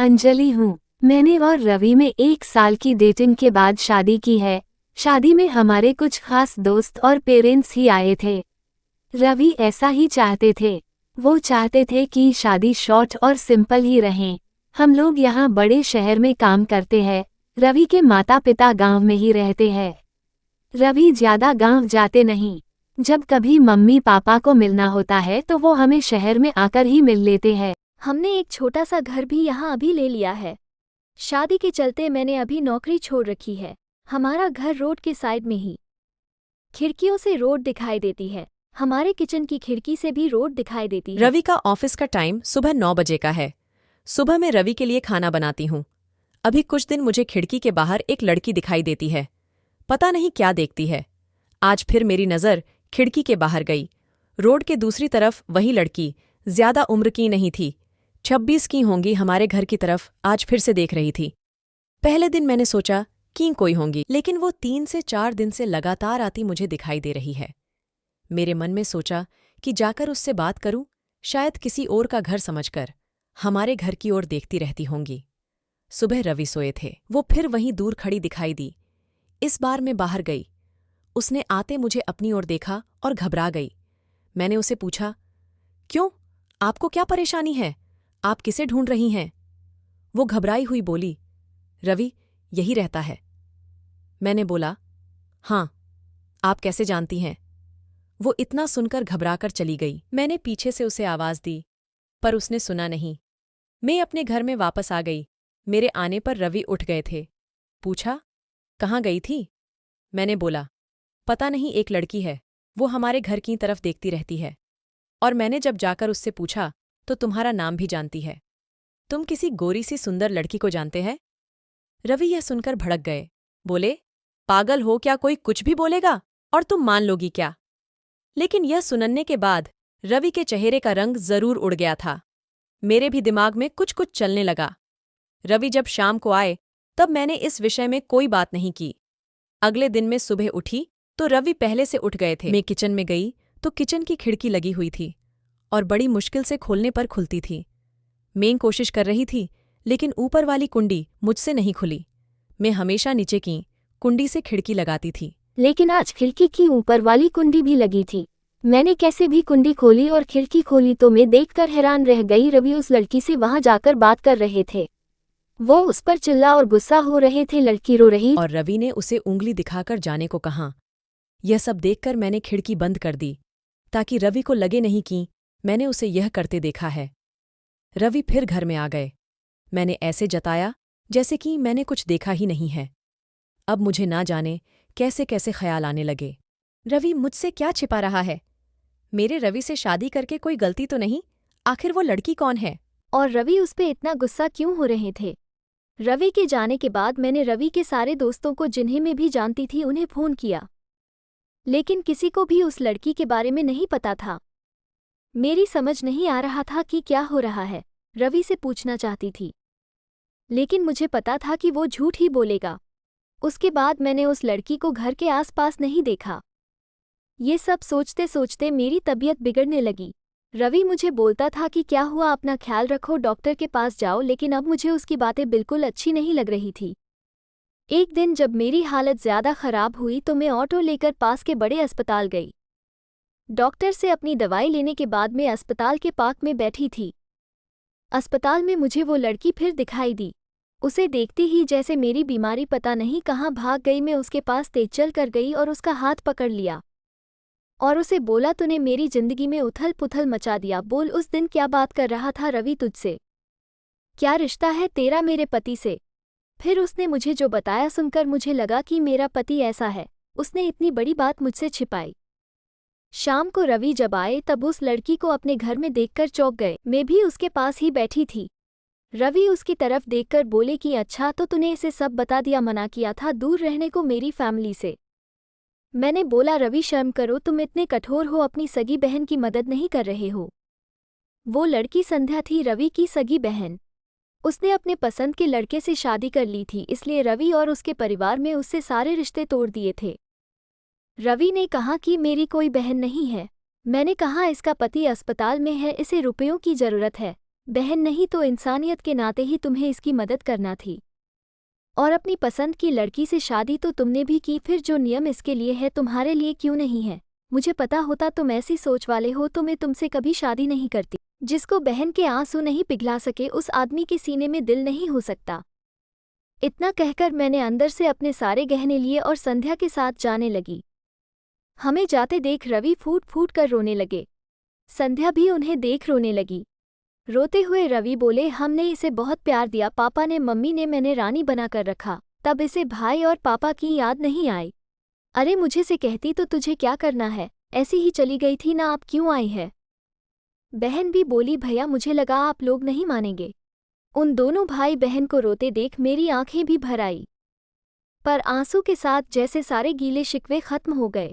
अंजलि हूँ। मैंने और रवि में 1 साल की डेटिंग के बाद शादी की है। शादी में हमारे कुछ खास दोस्त और पेरेंट्स ही आए थे। रवि ऐसा ही चाहते थे। वो चाहते थे कि शादी शॉर्ट और सिंपल ही रहें। हम लोग यहाँ बड़े शहर में काम करते हैं। रवि के माता पिता गांव में ही रहते हैं। रवि ज्यादा गांव जाते नहीं। जब कभी मम्मी पापा को मिलना होता है तो वो हमें शहर में आकर ही मिल लेते हैं। हमने एक छोटा सा घर भी यहाँ अभी ले लिया है। शादी के चलते मैंने अभी नौकरी छोड़ रखी है। हमारा घर रोड के साइड में ही। खिड़कियों से रोड दिखाई देती है। हमारे किचन की खिड़की से भी रोड दिखाई देती है। रवि का ऑफिस का टाइम सुबह 9 बजे का है। सुबह मैं रवि के लिए खाना बनाती हूँ। अभी कुछ दिन मुझे खिड़की के बाहर एक लड़की दिखाई देती है। पता नहीं क्या देखती है। आज फिर मेरी नज़र खिड़की के बाहर गई। रोड के दूसरी तरफ वही लड़की, ज्यादा उम्र की नहीं थी, 26 की होंगी, हमारे घर की तरफ आज फिर से देख रही थी। पहले दिन मैंने सोचा कि कोई होंगी, लेकिन वो 3 से 4 दिन से लगातार आती मुझे दिखाई दे रही है। मेरे मन में सोचा कि जाकर उससे बात करूं, शायद किसी और का घर समझकर हमारे घर की ओर देखती रहती होंगी। सुबह रवि सोए थे। वो फिर वहीं दूर खड़ी दिखाई दी। इस बार मैं बाहर गई। उसने आते मुझे अपनी ओर देखा और घबरा गई। मैंने उसे पूछा, क्यों, आपको क्या परेशानी है? आप किसे ढूंढ रही हैं? वो घबराई हुई बोली, रवि यही रहता है। मैंने बोला, हाँ, आप कैसे जानती हैं? वो इतना सुनकर घबराकर चली गई। मैंने पीछे से उसे आवाज दी, पर उसने सुना नहीं। मैं अपने घर में वापस आ गई। मेरे आने पर रवि उठ गए थे। पूछा, कहाँ गई थी? मैंने बोला, पता नहीं, एक लड़की है, वो हमारे घर की तरफ देखती रहती है। और मैंने जब जाकर उससे पूछा तो तुम्हारा नाम भी जानती है। तुम किसी गोरी सी सुंदर लड़की को जानते हैं? रवि यह सुनकर भड़क गए। बोले, पागल हो क्या, कोई कुछ भी बोलेगा और तुम मान लोगी क्या? लेकिन यह सुनने के बाद रवि के चेहरे का रंग जरूर उड़ गया था। मेरे भी दिमाग में कुछ कुछ चलने लगा। रवि जब शाम को आए तब मैंने इस विषय में कोई बात नहीं की। अगले दिन मैं सुबह उठी तो रवि पहले से उठ गए थे। मैं किचन में गई तो किचन की खिड़की लगी हुई थी और बड़ी मुश्किल से खोलने पर खुलती थी। मैं कोशिश कर रही थी, लेकिन ऊपर वाली कुंडी मुझसे नहीं खुली। मैं हमेशा नीचे की कुंडी से खिड़की लगाती थी, लेकिन आज खिड़की की ऊपर वाली कुंडी भी लगी थी। मैंने कैसे भी कुंडी खोली और खिड़की खोली तो मैं देखकर हैरान रह गई। रवि उस लड़की से वहां जाकर बात कर रहे थे। वो उस पर चिल्ला और गुस्सा हो रहे थे। लड़की रो रही और रवि ने उसे उंगली दिखाकर जाने को कहा। यह सब देखकर मैंने खिड़की बंद कर दी ताकि रवि को लगे नहीं कि मैंने उसे यह करते देखा है। रवि फिर घर में आ गए। मैंने ऐसे जताया जैसे कि मैंने कुछ देखा ही नहीं है। अब मुझे ना जाने कैसे कैसे ख्याल आने लगे। रवि मुझसे क्या छिपा रहा है? मेरे रवि से शादी करके कोई गलती तो नहीं? आखिर वो लड़की कौन है? और रवि उस पे इतना गुस्सा क्यों हो रहे थे? रवि के जाने के बाद मैंने रवि के सारे दोस्तों को, जिन्हें मैं भी जानती थी, उन्हें फोन किया, लेकिन किसी को भी उस लड़की के बारे में नहीं पता था। मेरी समझ नहीं आ रहा था कि क्या हो रहा है। रवि से पूछना चाहती थी, लेकिन मुझे पता था कि वो झूठ ही बोलेगा। उसके बाद मैंने उस लड़की को घर के आसपास नहीं देखा। ये सब सोचते सोचते मेरी तबीयत बिगड़ने लगी। रवि मुझे बोलता था कि क्या हुआ, अपना ख्याल रखो, डॉक्टर के पास जाओ, लेकिन अब मुझे उसकी बातें बिल्कुल अच्छी नहीं लग रही थी। एक दिन जब मेरी हालत ज़्यादा खराब हुई तो मैं ऑटो लेकर पास के बड़े अस्पताल गई। डॉक्टर से अपनी दवाई लेने के बाद मैं अस्पताल के पार्क में बैठी थी। अस्पताल में मुझे वो लड़की फिर दिखाई दी। उसे देखते ही जैसे मेरी बीमारी पता नहीं कहाँ भाग गई। मैं उसके पास तेज चल कर गई और उसका हाथ पकड़ लिया और उसे बोला, तूने मेरी जिंदगी में उथल पुथल मचा दिया। बोल, उस दिन क्या बात कर रहा था रवि तुझसे? क्या रिश्ता है तेरा मेरे पति से? फिर उसने मुझे जो बताया सुनकर मुझे लगा कि मेरा पति ऐसा है, उसने इतनी बड़ी बात मुझसे छिपाई। शाम को रवि जब आए तब उस लड़की को अपने घर में देखकर चौंक गए। मैं भी उसके पास ही बैठी थी। रवि उसकी तरफ देखकर बोले कि अच्छा, तो तूने इसे सब बता दिया, मना किया था दूर रहने को मेरी फैमिली से। मैंने बोला, रवि शर्म करो, तुम इतने कठोर हो, अपनी सगी बहन की मदद नहीं कर रहे हो। वो लड़की संध्या थी, रवि की सगी बहन। उसने अपने पसंद के लड़के से शादी कर ली थी, इसलिए रवि और उसके परिवार में उससे सारे रिश्ते तोड़ दिए थे। रवि ने कहा कि मेरी कोई बहन नहीं है। मैंने कहा, इसका पति अस्पताल में है, इसे रुपयों की जरूरत है, बहन नहीं तो इंसानियत के नाते ही तुम्हें इसकी मदद करना थी। और अपनी पसंद की लड़की से शादी तो तुमने भी की, फिर जो नियम इसके लिए है तुम्हारे लिए क्यों नहीं है? मुझे पता होता तुम ऐसी सोच वाले हो तो मैं तुमसे कभी शादी नहीं करती। जिसको बहन के आंसू नहीं पिघला सके उस आदमी के सीने में दिल नहीं हो सकता। इतना कहकर मैंने अंदर से अपने सारे गहने लिए और संध्या के साथ जाने लगी। हमें जाते देख रवि फूट फूट कर रोने लगे। संध्या भी उन्हें देख रोने लगी। रोते हुए रवि बोले, हमने इसे बहुत प्यार दिया, पापा ने मम्मी ने मैंने रानी बनाकर रखा, तब इसे भाई और पापा की याद नहीं आई। अरे मुझे से कहती तो तुझे क्या करना है, ऐसी ही चली गई थी ना, आप क्यों आई है? बहन भी बोली, भैया मुझे लगा आप लोग नहीं मानेंगे। उन दोनों भाई बहन को रोते देख मेरी आंखें भी भर आई, पर आंसू के साथ जैसे सारे गीले शिकवे खत्म हो गए।